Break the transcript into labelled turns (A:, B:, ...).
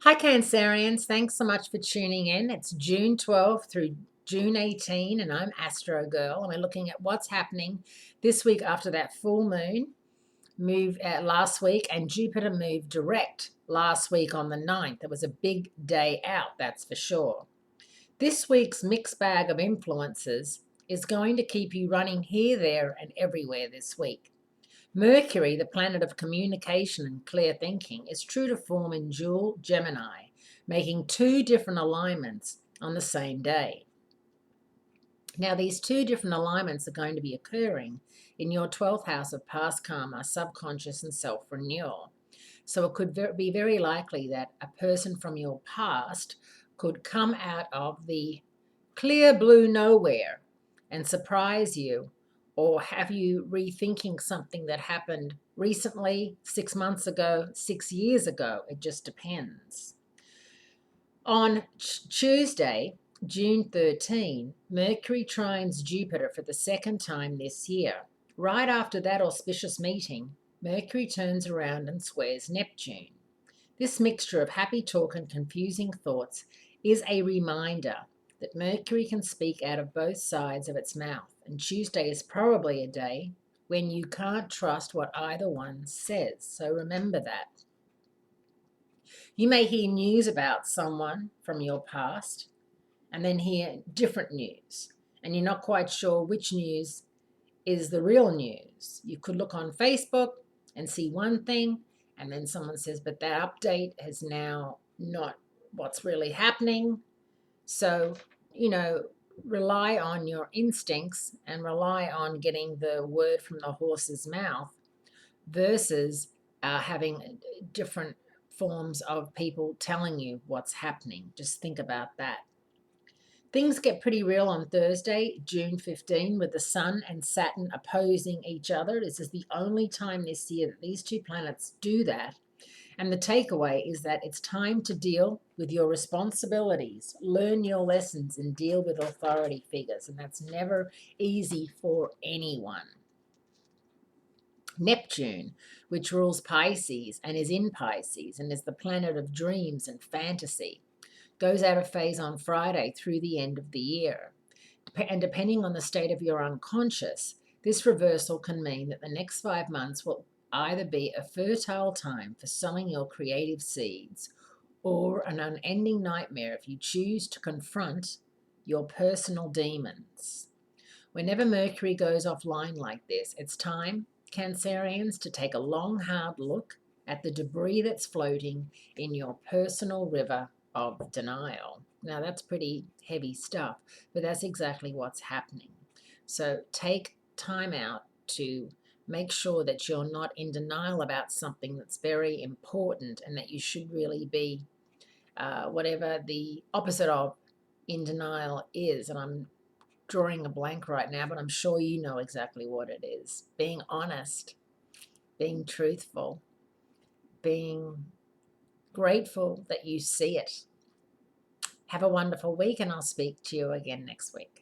A: Hi, Cancerians. Thanks so much for tuning in. It's June 12th through June 18, and I'm Astrogirl, and we're looking at what's happening this week after that full moon move last week, and Jupiter moved direct last week on the 9th. It was a big day out, that's for sure. This week's mixed bag of influences is going to keep you running here, there, and everywhere this week. Mercury, the planet of communication and clear thinking, is true to form in dual Gemini, making two different alignments on the same day. Now, these two different alignments are going to be occurring in your 12th house of past karma, subconscious, and self renewal. So it could be very likely that a person from your past could come out of the clear blue nowhere and surprise you, or have you rethinking something that happened recently, 6 months ago, 6 years ago. It just depends. On Tuesday, June 13, Mercury trines Jupiter for the second time this year. Right after that auspicious meeting, Mercury turns around and squares Neptune. This mixture of happy talk and confusing thoughts is a reminder that Mercury can speak out of both sides of its mouth, and Tuesday is probably a day when you can't trust what either one says. So remember that. You may hear news about someone from your past and then hear different news, and you're not quite sure which news is the real news. You could look on Facebook and see one thing, and then someone says, but that update is now not what's really happening. So, rely on your instincts and rely on getting the word from the horse's mouth versus having different forms of people telling you what's happening. Just think about that. Things get pretty real on Thursday, June 15, with the Sun and Saturn opposing each other. This is the only time this year that these two planets do that. And the takeaway is that it's time to deal with your responsibilities, learn your lessons, and deal with authority figures. And that's never easy for anyone. Neptune, which rules Pisces and is in Pisces and is the planet of dreams and fantasy, goes out of phase on Friday through the end of the year. And depending on the state of your unconscious, this reversal can mean that the next 5 months will either be a fertile time for sowing your creative seeds or an unending nightmare if you choose to confront your personal demons. Whenever Mercury goes offline like this, it's time, Cancerians, to take a long, hard look at the debris that's floating in your personal river of denial. Now, that's pretty heavy stuff, but that's exactly what's happening. So take time out to make sure that you're not in denial about something that's very important and that you should really be whatever the opposite of in denial is. And I'm drawing a blank right now, but I'm sure you know exactly what it is. Being honest, being truthful, being grateful that you see it. Have a wonderful week, and I'll speak to you again next week.